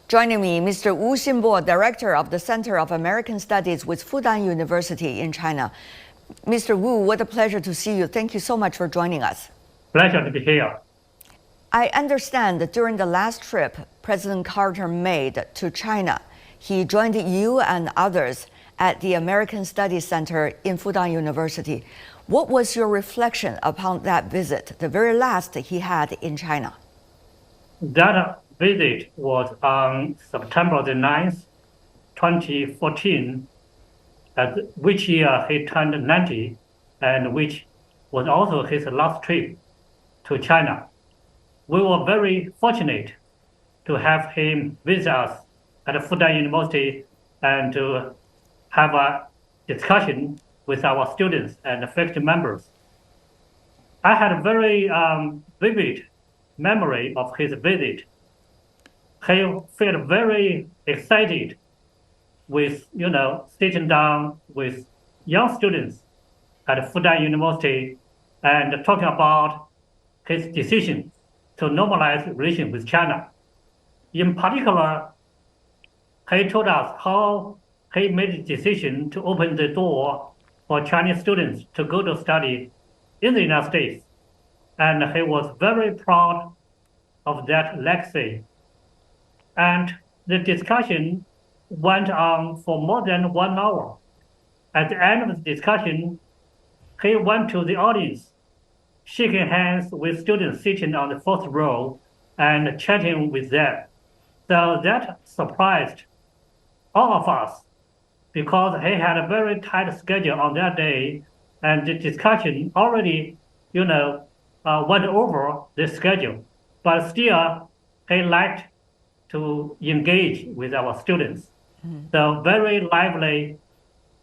Joining me, Mr. Wu Xinbo, Director of the Center of American Studies with Fudan University in China. Mr. Wu, what a pleasure to see you. Thank you so much for joining us. Pleasure to be here. I understand that during the last trip President Carter made to China, he joined you and others at the American Studies Center in Fudan University. What was your reflection upon that visit, the very last he had in China? That visit was on September the 9th, 2014, at which year he turned 90, and which was also his last trip to China. We were very fortunate to have him visit us at Fudan University and to have a discussion with our students and faculty members. I had a very vivid memory of his visit. He felt very excited with, sitting down with young students at Fudan University and talking about his decision to normalize relations with China. In particular, he told us how he made the decision to open the door for Chinese students to go to study in the United States. And he was very proud of that legacy. And the discussion went on for more than 1 hour. At the end of the discussion, he went to the audience, shaking hands with students sitting on the fourth row and chatting with them. So that surprised all of us because he had a very tight schedule on that day, and the discussion already, went over the schedule. But still, he liked to engage with our students. Mm-hmm. So very lively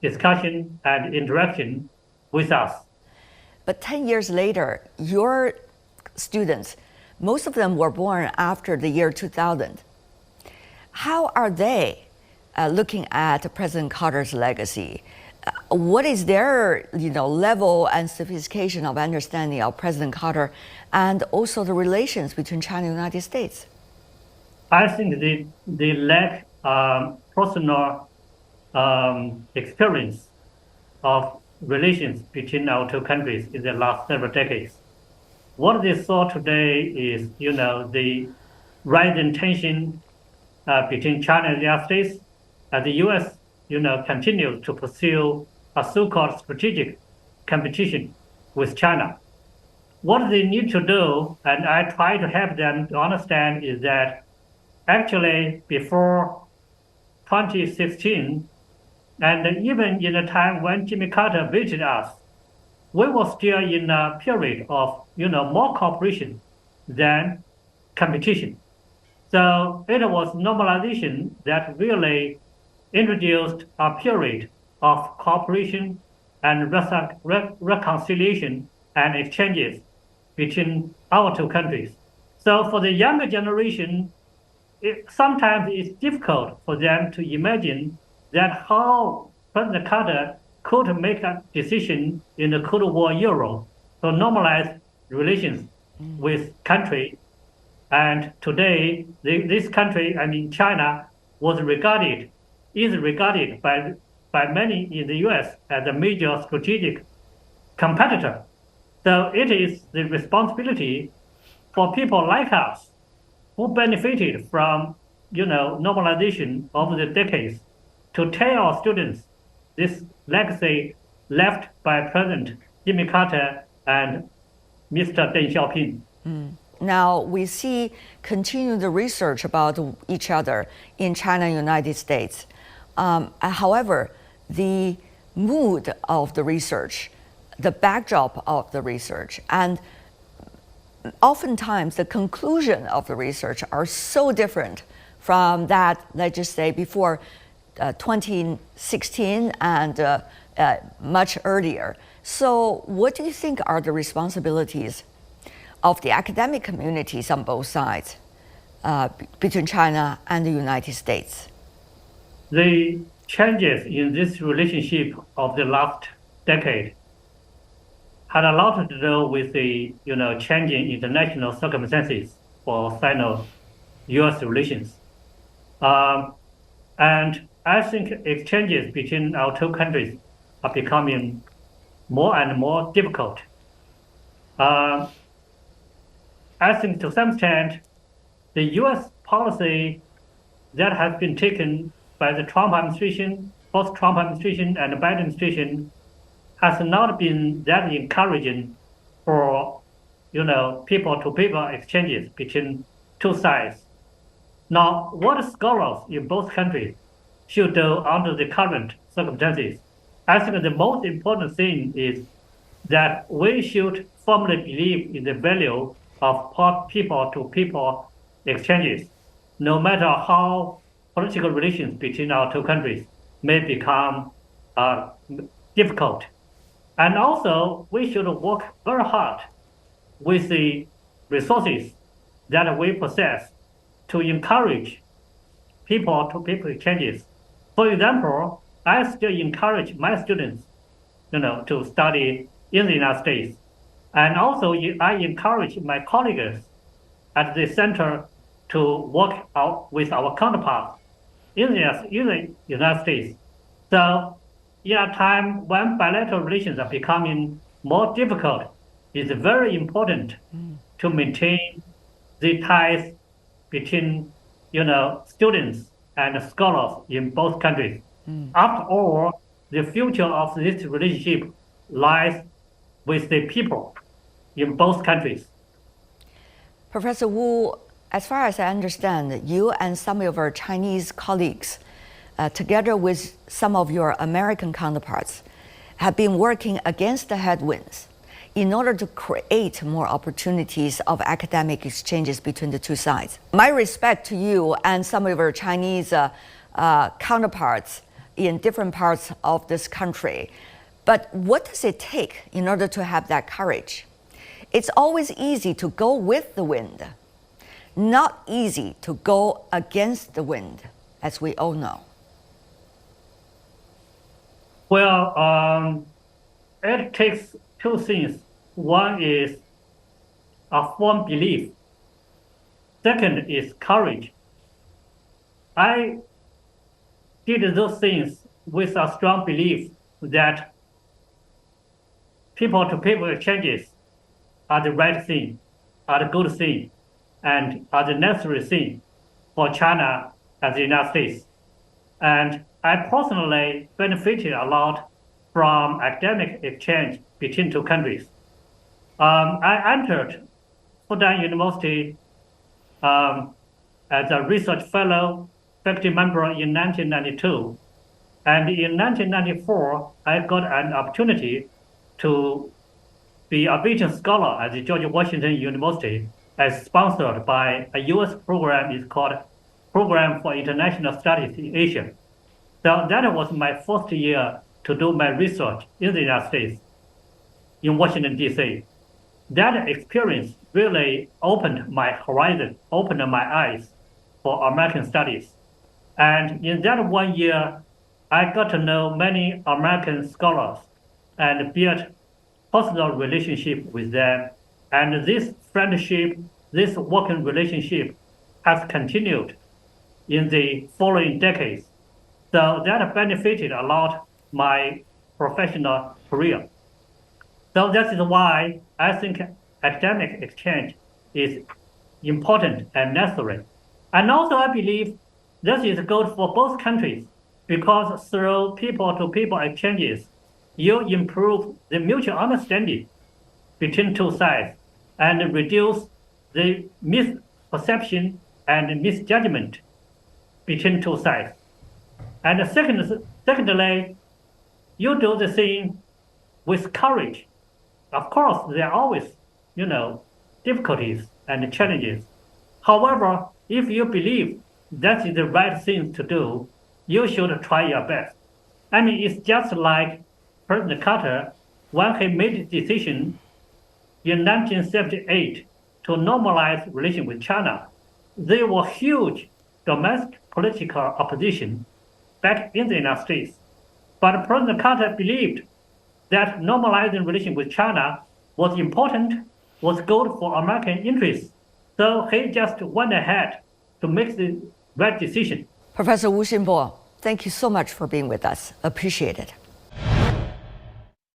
discussion and interaction with us. But 10 years later, your students, most of them were born after the year 2000. How are they looking at President Carter's legacy? What is their level and sophistication of understanding of President Carter and also the relations between China and the United States? I think they lack personal experience of relations between our two countries in the last several decades. What they saw today is, the rising tension between China and the United States, and the U.S., continues to pursue a so-called strategic competition with China. What they need to do, and I try to help them to understand, is that actually before 2016, and even in the time when Jimmy Carter visited us, we were still in a period of, more cooperation than competition. So it was normalization that really introduced a period of cooperation and reconciliation and exchanges between our two countries. So for the younger generation, sometimes it's difficult for them to imagine that how President Carter could make a decision in the Cold War era to normalize relations with country. And today, this country, China, is regarded by many in the U.S. as a major strategic competitor. So it is the responsibility for people like us who benefited from, normalization over the decades to tell our students this legacy left by President Jimmy Carter and Mr. Deng Xiaoping. Now, we see continued research about each other in China and United States. However, the mood of the research, the backdrop of the research, and oftentimes the conclusion of the research are so different from that, let's just say, before 2016 and much earlier. So what do you think are the responsibilities of the academic communities on both sides between China and the United States? The changes in this relationship of the last decade had a lot to do with the changing international circumstances for Sino-U.S. relations. And I think exchanges between our two countries are becoming more and more difficult. I think to some extent, the U.S. policy that has been taken by the Trump administration, both Trump administration and the Biden administration, has not been that encouraging for, people-to-people exchanges between two sides. Now, what scholars in both countries should do under the current circumstances? I think the most important thing is that we should firmly believe in the value of people-to-people exchanges, no matter how political relations between our two countries may become difficult. And also, we should work very hard with the resources that we possess to encourage people-to-people exchanges. For example, I still encourage my students, to study in the United States. And also, I encourage my colleagues at the center to work out with our counterparts in the United States. So, in a time when bilateral relations are becoming more difficult, it's very important to maintain the ties between, students and scholars in both countries. After all, the future of this relationship lies with the people in both countries. Professor Wu, as far as I understand, you and some of your Chinese colleagues, together with some of your American counterparts, have been working against the headwinds in order to create more opportunities of academic exchanges between the two sides. My respect to you and some of your Chinese counterparts in different parts of this country. But what does it take in order to have that courage? It's always easy to go with the wind, not easy to go against the wind, as we all know. Well, it takes two things. One is a firm belief. Second is courage. I did those things with a strong belief that people-to-people exchanges are the right thing, are the good thing, and are the necessary thing for China and the United States. And I personally benefited a lot from academic exchange between two countries. I entered Fudan University as a research fellow, faculty member in 1992. And in 1994, I got an opportunity to be a visiting scholar at the George Washington University as sponsored by a U.S. program. It's called Program for International Studies in Asia. So that was my first year to do my research in the United States, in Washington, D.C. That experience really opened my horizon, opened my eyes for American studies. And in that 1 year, I got to know many American scholars and built personal relationship with them. And this friendship, this working relationship has continued in the following decades. So that benefited a lot my professional career. So that is why I think academic exchange is important and necessary. And also I believe this is good for both countries because through people-to-people exchanges, you improve the mutual understanding between two sides and reduce the misperception and misjudgment between two sides. And secondly, you do the thing with courage. Of course, there are always, difficulties and challenges. However, if you believe that is the right thing to do, you should try your best. I mean, it's just like President Carter, when he made a decision in 1978 to normalize relations with China, there were huge domestic political opposition back in the United States. But President Carter believed that normalizing relations with China was important, was good for American interests. So he just went ahead to make the right decision. Professor Xinbo, thank you so much for being with us. Appreciate it.